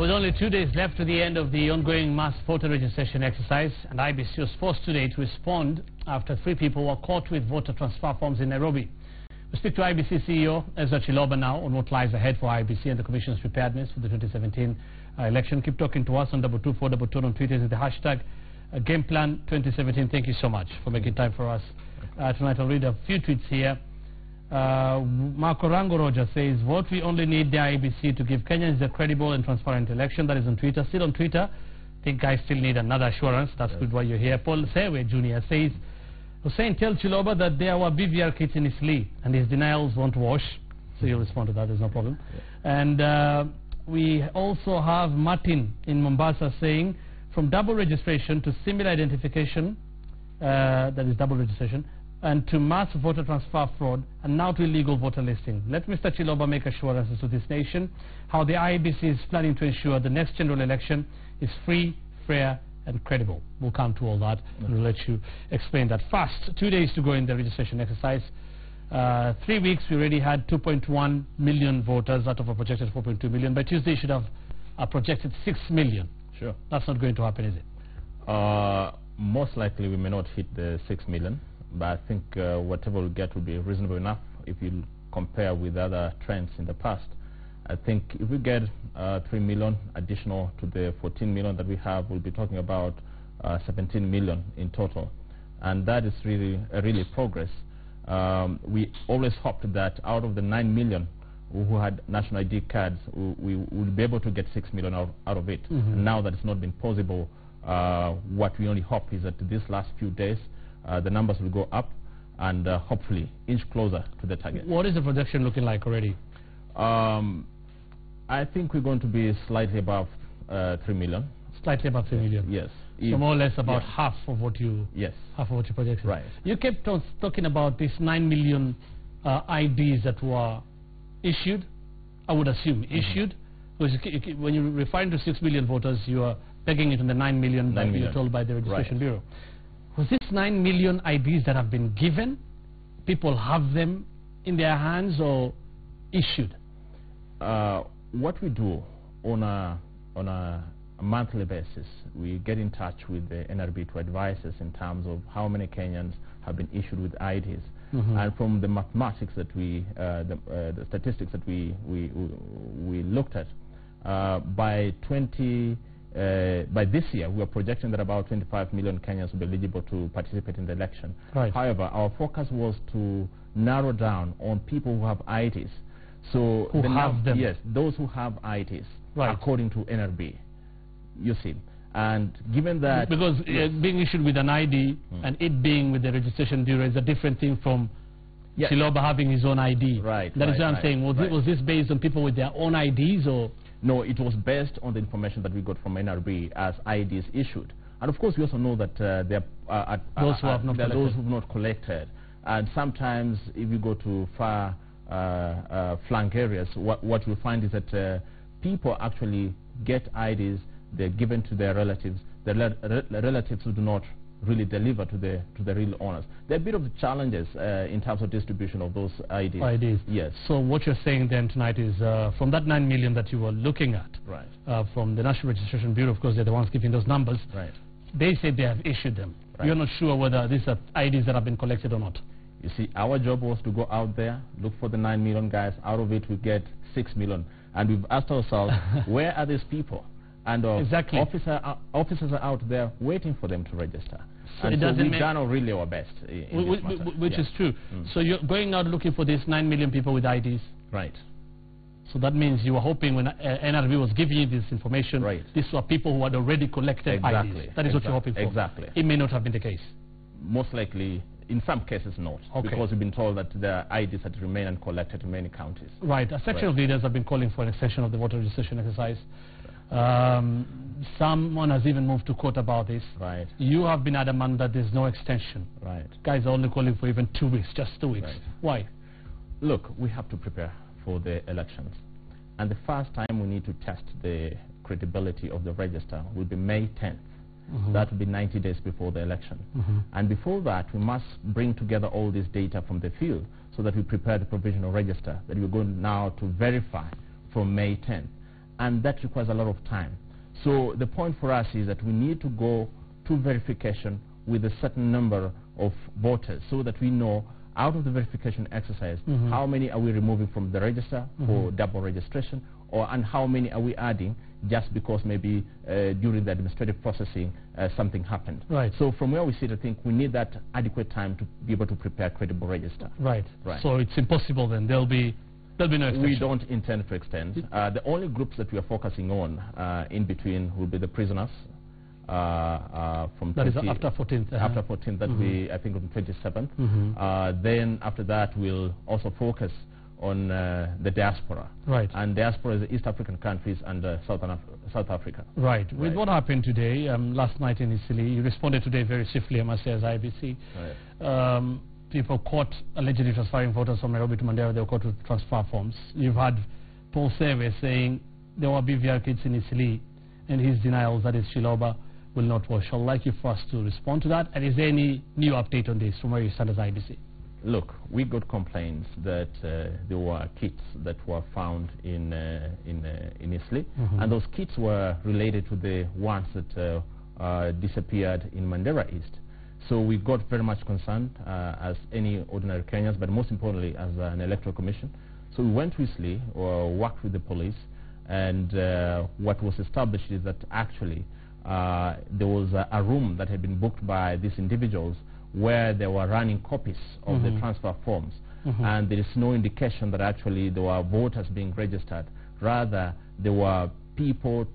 With only 2 days left to the end of the ongoing mass voter registration exercise, and IEBC was forced today to respond after 3 people were caught with voter transfer forms in Nairobi. We speak to IEBC CEO Ezra Chiloba now on what lies ahead for IEBC and the Commission's preparedness for the 2017 election. Keep talking to us on 22422 on Twitter with the hashtag GamePlan2017. Thank you so much for making time for us tonight. I'll read a few tweets here. Marco Rango Roger says, vote we only need the IEBC to give Kenyans a credible and transparent election. That is on Twitter. Still on Twitter. I think guys still need another assurance. That's good why you're here. Paul Sewe Jr. says, Hussein, tell Chiloba that there were BVR kits in his sleeve and his denials won't wash. So you'll respond to that, there's no problem. And we also have Martin in Mombasa saying, from double registration to similar identification, that is double registration, and to mass voter transfer fraud, and now to illegal voter listing. Let Mr. Chiloba make assurances to this nation how the IEBC is planning to ensure the next general election is free, fair, and credible. We'll come to all that, and we'll let you explain that. Fast, 2 days to go in the registration exercise. 3 weeks, we already had 2.1 million voters out of a projected 4.2 million. By Tuesday, you should have a projected 6 million. Sure. That's not going to happen, is it? Most likely, we may not hit the 6 million. But I think whatever we get will be reasonable enough if you compare with other trends in the past. I think if we get 3 million additional to the 14 million that we have, we'll be talking about 17 million in total. And that is really progress. We always hoped that out of the 9 million who had national ID cards, we would be able to get 6 million out of it. And now that it's not been possible, what we only hope is that these last few days, the numbers will go up and hopefully inch closer to the target. What is the projection looking like already? I think we're going to be slightly above 3 million. Slightly above 3 million? Yes. So more or less about half of what you projected. Right. You kept on talking about these 9 million IDs that were issued, I would assume issued, because when you referring to 6 million voters, you are pegging it on the 9 million that you're told by the Registration Bureau. Was this 9 million IDs that have been given? People have them in their hands or issued? What we do on a monthly basis, we get in touch with the NRB to advise us in terms of how many Kenyans have been issued with IDs. And from the mathematics that the statistics that we looked at, by this year, we are projecting that about 25 million Kenyans will be eligible to participate in the election. Right. However, our focus was to narrow down on people who have IDs. So who have them? Yes, those who have IDs, according to NRB. You see, and given that because being issued with an ID and it being with the Registration Bureau is a different thing from Chiloba having his own ID. Right. That is what I'm saying. Was this based on people with their own IDs or? No, it was based on the information that we got from NRB as IDs issued. And of course, we also know that there are those who have not collected. And sometimes, if you go to far flank areas, what you'll find is that people actually get IDs, they're given to their relatives. The relatives who do not really deliver to the real owners. There are a bit of challenges in terms of distribution of those IDs. Yes. So what you're saying then tonight is from that 9 million that you were looking at, from the National Registration Bureau, of course they're the ones giving those numbers, they say they have issued them. You're not sure whether these are IDs that have been collected or not. You see, our job was to go out there, look for the 9 million guys. Out of it, we get 6 million. And we've asked ourselves, where are these people? And officers are out there waiting for them to register. So and so we've done really our best in this matter. Which is true. So you're going out looking for these 9 million people with IDs? Right. So that means you were hoping when NRB was giving you this information, these were people who had already collected IDs. That is what you're hoping for. Exactly. It may not have been the case. Most likely, in some cases not, because we've been told that the IDs had to remain uncollected in many counties. Right. A section of leaders have been calling for an extension of the voter registration exercise. Someone has even moved to court about this. Right. You have been adamant that there's no extension. Right. Guys are only calling for even 2 weeks, just 2 weeks. Right. Why? Look, we have to prepare for the elections. And the first time we need to test the credibility of the register will be May 10th. That will be 90 days before the election. And before that, we must bring together all this data from the field so that we prepare the provisional register that we're going now to verify from May 10th. and that requires a lot of time. So the point for us is that we need to go to verification with a certain number of voters so that we know out of the verification exercise how many are we removing from the register for double registration, and how many are we adding just because maybe during the administrative processing something happened. Right. So from where we sit, I think we need that adequate time to be able to prepare a credible register. Right. Right. So it's impossible then. There'll be no extension. We don't intend to extend. The only groups that we are focusing on in between will be the prisoners from that is after 14th. After 14th, that we, I think, on 27th. Then after that, we'll also focus on the diaspora. Right. And diaspora is the East African countries and South Africa. Right. With what happened today, last night in Italy, you responded today very swiftly, I must say, as IEBC. Right. People caught allegedly transferring voters from Nairobi to Mandera. They were caught with transfer forms. You've had Paul Sewe saying there were BVR kids in Italy, and his denials that is Chiloba will not wash. I'd like you for us to respond to that. And is there any new update on this from where you stand as IEBC? Look, we got complaints that there were kits that were found in Italy, and those kits were related to the ones that disappeared in Mandera East. So we got very much concerned as any ordinary Kenyans, but most importantly as an electoral commission. So we went to Italy, worked with the police, and what was established is that actually there was a room that had been booked by these individuals where they were running copies of the transfer forms, and there is no indication that actually there were voters being registered. Rather, there were people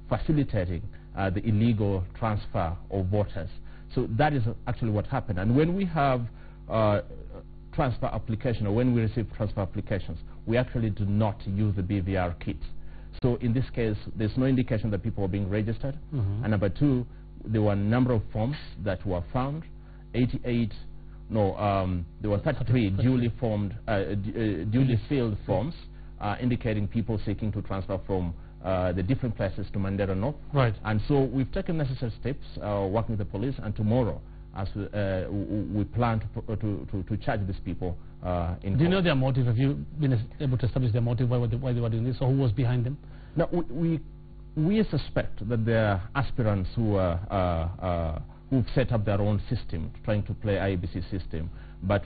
facilitating the illegal transfer of voters. So that is actually what happened. And when we have transfer application, or when we receive transfer applications, we actually do not use the BVR kit. So in this case, there's no indication that people are being registered. And number two, there were a number of forms that were found. 88, no, there were 33 duly formed, duly filled forms indicating people seeking to transfer from the different places to Mandera North. Right. And so we've taken necessary steps, working with the police, and tomorrow, as we plan to charge these people in court. Do you know their motive? Have you been able to establish their motive, why they were doing this, or who was behind them? Now, we suspect that there are aspirants who've set up their own system, trying to play IEBC system, but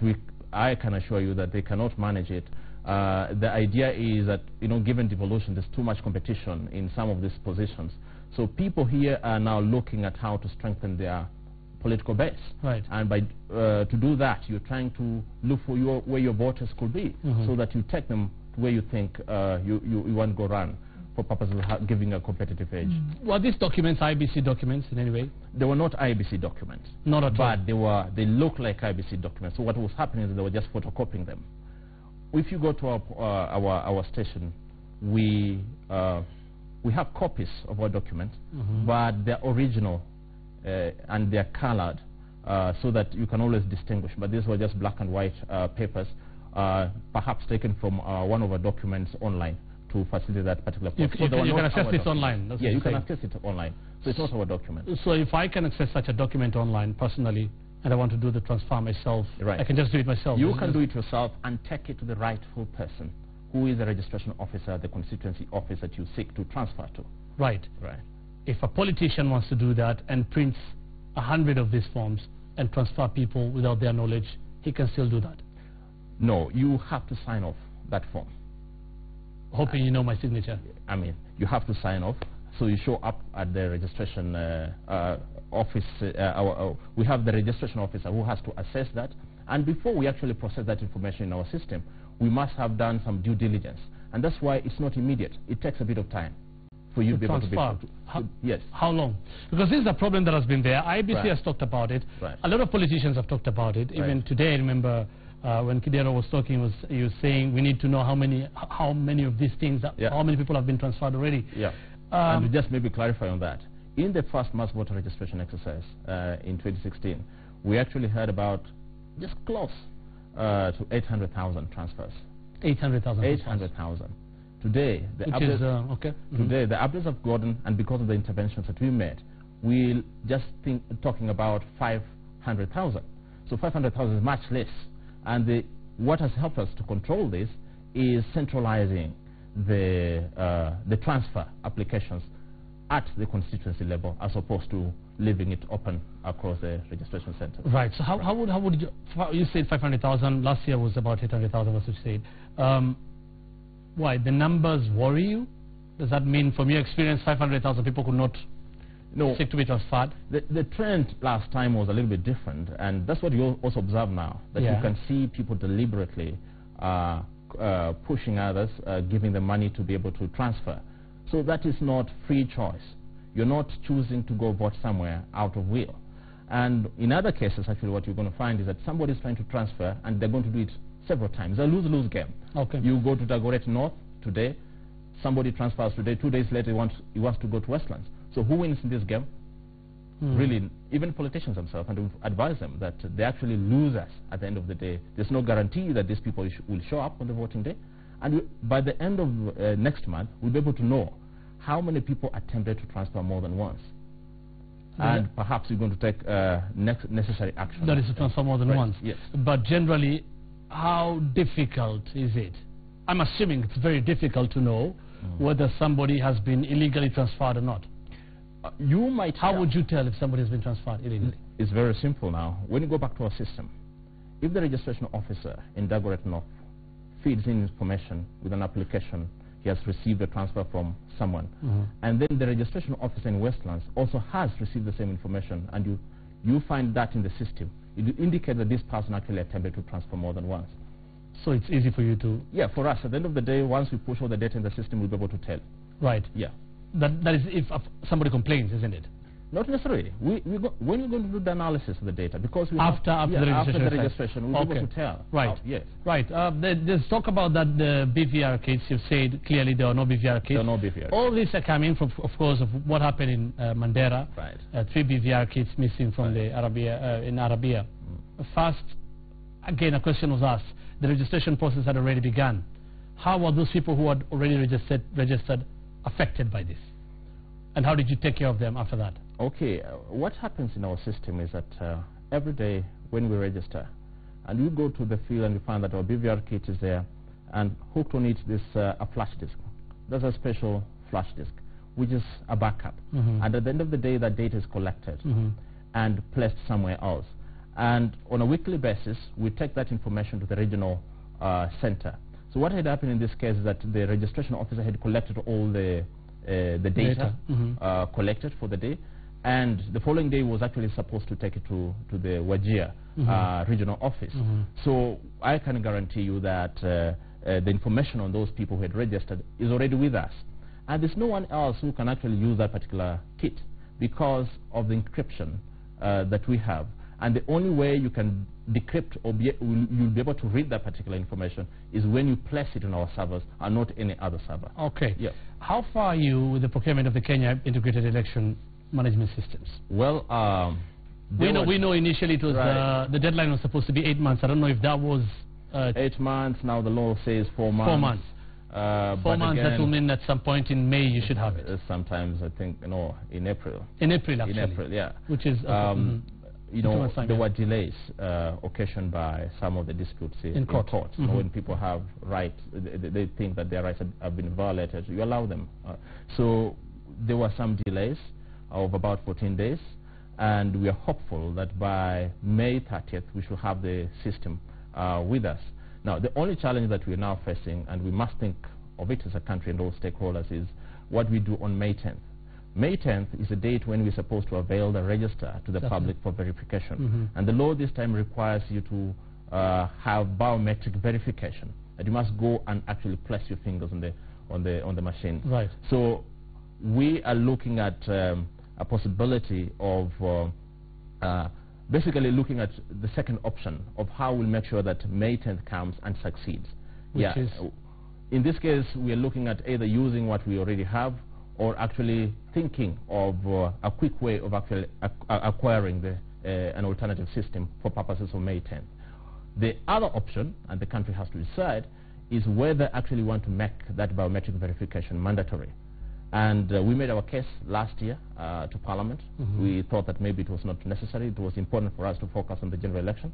I can assure you that they cannot manage it. The idea is that, given devolution, there's too much competition in some of these positions. So people here are now looking at how to strengthen their political base. Right. And by to do that, you're trying to look for where your voters could be, so that you take them to where you think you want to go run, for purposes of giving a competitive edge. Were these documents IEBC documents in any way? They were not IEBC documents. Not at all. But they look like IEBC documents. So what was happening is they were just photocopying them. If you go to our station, we have copies of our documents, but they're original and they're colored so that you can always distinguish. But these were just black and white papers, perhaps taken from one of our documents online to facilitate that particular process. You can access this online? Yeah, you can access it online. So it's not our document. So if I can access such a document online personally, and I want to do the transfer myself, right, I can just do it myself? You can do it yourself and take it to the rightful person, who is the registration officer, the constituency office that you seek to transfer to. Right. Right. If a politician wants to do that and prints 100 of these forms and transfer people without their knowledge, he can still do that? No, you have to sign off that form. Hoping you know my signature. I mean, you have to sign off. So you show up at the registration office. We have the registration officer who has to assess that. And before we actually process that information in our system, we must have done some due diligence. And that's why it's not immediate. It takes a bit of time for you to be able to be able to. Yes. How long? Because this is a problem that has been there. IEBC has talked about it. Right. A lot of politicians have talked about it. Even today, I remember when Kidero was talking, he was saying we need to know how many of these things, how many people have been transferred already. Yeah. And just maybe clarify on that. In the first mass voter registration exercise in 2016, we actually had about just close to 800,000 transfers. 800,000. 800,000. Today, the updates have gotten, and because of the interventions that we made, we'll just talking about 500,000. So 500,000 is much less. And what has helped us to control this is centralizing the transfer applications at the constituency level as opposed to leaving it open across the registration center. Right. So how would you said 500,000, last year was about 800,000, as you said. Why? The numbers worry you? Does that mean, from your experience, 500,000 people could not seek to be transferred? The trend last time was a little bit different, and that's what you also observe now, that you can see people deliberately pushing others, giving them money to be able to transfer. So that is not free choice. You're not choosing to go vote somewhere out of will. And in other cases, actually, what you're going to find is that somebody's trying to transfer, and they're going to do it several times. A lose-lose game. Okay. You go to Dagoretti North today, somebody transfers today, 2 days later he wants to go to Westlands. So who wins in this game? Really, even politicians themselves, and we advise them that they actually losers at the end of the day. There's no guarantee that these people will show up on the voting day. And by the end of next month, we'll be able to know how many people attempted to transfer more than once. And perhaps you're going to take necessary action. That is to transfer more than once. Yes. But generally, how difficult is it? I'm assuming it's very difficult to know whether somebody has been illegally transferred or not. You might. How would you tell if somebody has been transferred illegally? It's very simple now. When you go back to our system, if the registration officer in Dagoretti North feeds in information with an application, he has received a transfer from someone, and then the registration officer in Westlands also has received the same information, and you find that in the system, it indicates that this person actually attempted to transfer more than once. So it's easy for you to... Yeah, for us, at the end of the day, once we push all the data in the system, we'll be able to tell. Right. Yeah. That is if somebody complains, isn't it? Not necessarily. When you're going to do the analysis of the data, because we after the registration, we'll be able to tell. Right. Yes. Right. There's talk about that the BVR kits. You've said clearly there are no BVR kits. There are no BVR kits. All these are coming from, of course, of what happened in Mandera. Right. 3 BVR kits missing from the Arabia in Arabia. First, again, a question was asked. The registration process had already begun. How were those people who had already registered affected by this? And how did you take care of them after that? Okay, what happens in our system is that every day when we register, and we go to the field and we find that our BVR kit is there, and hooked on it is a flash disk. There's a special flash disk, which is a backup. And at the end of the day, that data is collected and placed somewhere else. And on a weekly basis, we take that information to the regional center. So what had happened in this case is that the registration officer had collected all the data collected for the day, and the following day was actually supposed to take it to the Wajir regional office. So I can guarantee you that the information on those people who had registered is already with us, and there's no one else who can actually use that particular kit because of the encryption that we have. And the only way you can decrypt or you'll be able to read that particular information is when you place it on our servers and not any other server. Okay. Yeah. How far are you with the procurement of the Kenya Integrated Election Management Systems? Well, we know initially it was the deadline was supposed to be 8 months. I don't know if that was 8 months. Now the law says 4 months. 4 months. 4 months. Again, that will mean at some point in May you should have it. Sometimes I think in April. In April, actually. In April, yeah. Which is there were delays occasioned by some of the disputes in court. When people have rights, they think that their rights have been violated, you allow them. So there were some delays of about 14 days, and we are hopeful that by May 30th we should have the system with us. Now, the only challenge that we are now facing, and we must think of it as a country and all stakeholders, is what we do on May 10th. May 10th is a date when we're supposed to avail the register to the public for verification. And the law this time requires you to have biometric verification. And you must go and actually place your fingers on the machine. Right. So we are looking at a possibility of basically looking at the second option of how we'll make sure that May 10th comes and succeeds. Which is? In this case, we are looking at either using what we already have or actually thinking of a quick way of actually acquiring an alternative system for purposes of May 10th. The other option, and the country has to decide, is whether actually we want to make that biometric verification mandatory. And we made our case last year to Parliament. We thought that maybe it was not necessary. It was important for us to focus on the general election.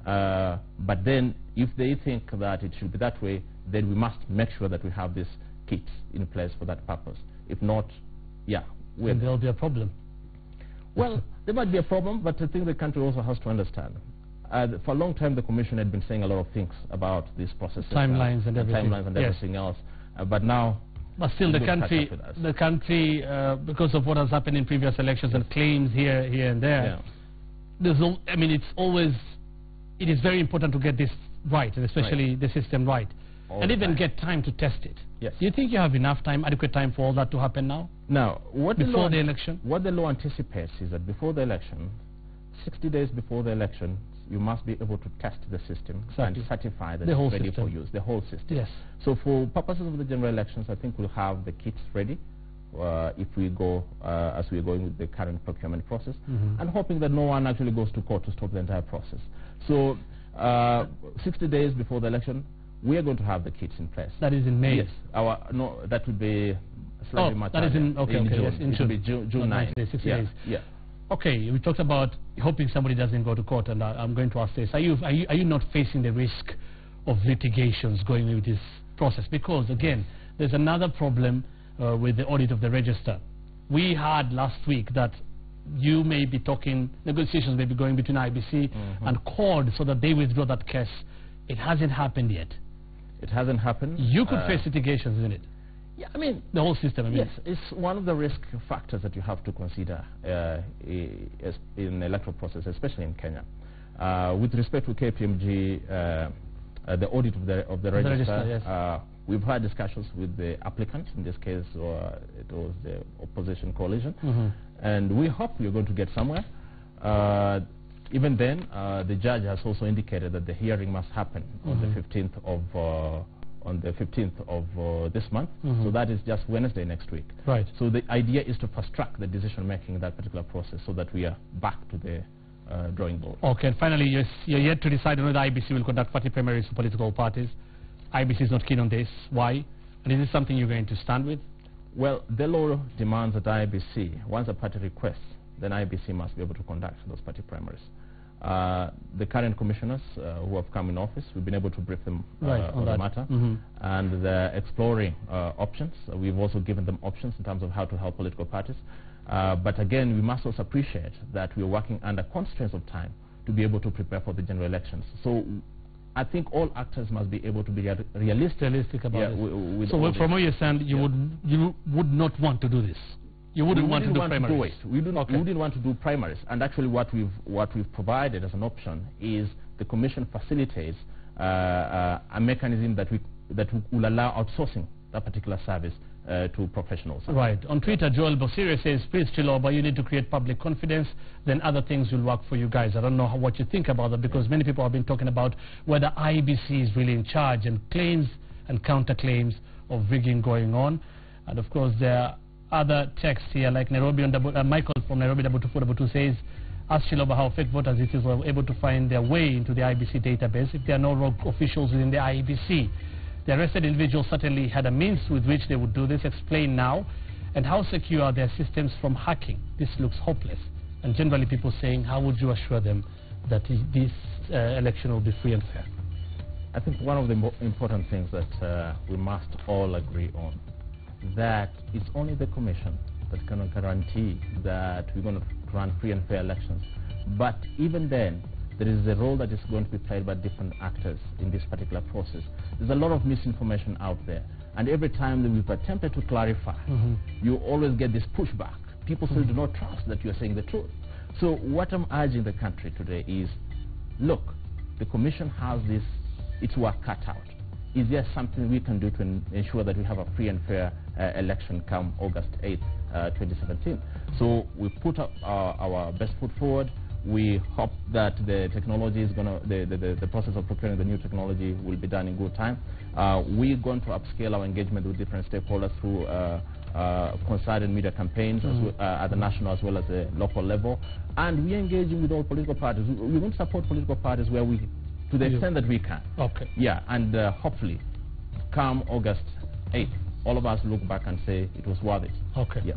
But then if they think that it should be that way, then we must make sure that we have this kits in place for that purpose. If not, yeah, there'll be a problem. Well, there might be a problem, but I think the country also has to understand. For a long time, the Commission had been saying a lot of things about these processes, timelines and everything, everything else. But now, but still, the country, because of what has happened in previous elections and claims here and there, I mean, it is very important to get this right, and especially the system right, and even get time to test it. Yes. Do you think you have enough time, adequate time for all that to happen now? Now, before the election? What the law anticipates is that before the election, 60 days before the election, you must be able to test the system and certify that it's ready for use, the whole system. Yes. So for purposes of the general elections, I think we'll have the kits ready if we go as we're going with the current procurement process, and hoping that no one actually goes to court to stop the entire process. So 60 days before the election, we are going to have the kits in place. That is in May? Yes. No, that would be slightly much that is in, in June. Yes, in June. It will be June 9. 60 days. Yeah. Okay, we talked about hoping somebody doesn't go to court, and I'm going to ask this. Are you not facing the risk of litigations going with this process? Because, again, there's another problem with the audit of the register. We heard last week that you may be talking, negotiations may be going between IEBC and CORD so that they withdraw that case. It hasn't happened yet. It hasn't happened. You could face litigations, isn't it? Yeah, I mean, the whole system. I mean, yes, it's one of the risk factors that you have to consider in the electoral process, especially in Kenya. With respect to KPMG, the audit of the register, yes. We've had discussions with the applicant. In this case, it was the opposition coalition, and we hope we're going to get somewhere. Even then, the judge has also indicated that the hearing must happen on the 15th of this month. So that is just Wednesday next week. Right. So the idea is to fast track the decision making in that particular process so that we are back to the drawing board. Okay, and finally, you're yet to decide on whether IEBC will conduct party primaries for political parties. IEBC is not keen on this. Why? And is this something you're going to stand with? Well, the law demands that IEBC, once a party requests, then IEBC must be able to conduct those party primaries. The current commissioners who have come in office, we've been able to brief them on the matter, and they're exploring options. We've also given them options in terms of how to help political parties. But again, we must also appreciate that we're working under constraints of time to be able to prepare for the general elections. So I think all actors must be able to be realistic about it. So from what you're saying, you would not want to do this? You wouldn't want to do primaries? We wouldn't want to do primaries. And actually what we've provided as an option is the Commission facilitates a mechanism that will allow outsourcing that particular service to professionals. Right. On Twitter, Joel Bosiri says, please, Chiloba, you need to create public confidence, then other things will work for you guys. I don't know what you think about that, because many people have been talking about whether IEBC is really in charge, and claims and counterclaims of rigging going on. And of course, there are other texts here, like Nairobi on Michael from Nairobi 2222 says, ask Chiloba how fake voters it is were able to find their way into the IEBC database if there are no rogue officials within the IEBC. The arrested individuals certainly had a means with which they would do this. Explain now. And how secure are their systems from hacking? This looks hopeless. And generally people saying, how would you assure them that this election will be free and fair? I think one of the important things that we must all agree on, that it's only the Commission that can guarantee that we're going to run free and fair elections. But even then, there is a role that is going to be played by different actors in this particular process. There's a lot of misinformation out there. And every time that we've attempted to clarify, you always get this pushback. People still do not trust that you're saying the truth. So what I'm urging the country today is, look, the Commission has its work cut out. Is there something we can do to ensure that we have a free and fair election come August 8th, 2017? So we put up our best foot forward. We hope that the technology is going to, the process of procuring the new technology will be done in good time. We're going to upscale our engagement with different stakeholders through concerted media campaigns at the national as well as the local level. And we're engaging with all political parties. We're going to support political parties where we, to the extent that we can. Okay. Yeah, and hopefully, come August 8th, all of us look back and say it was worth it. Okay. Yeah.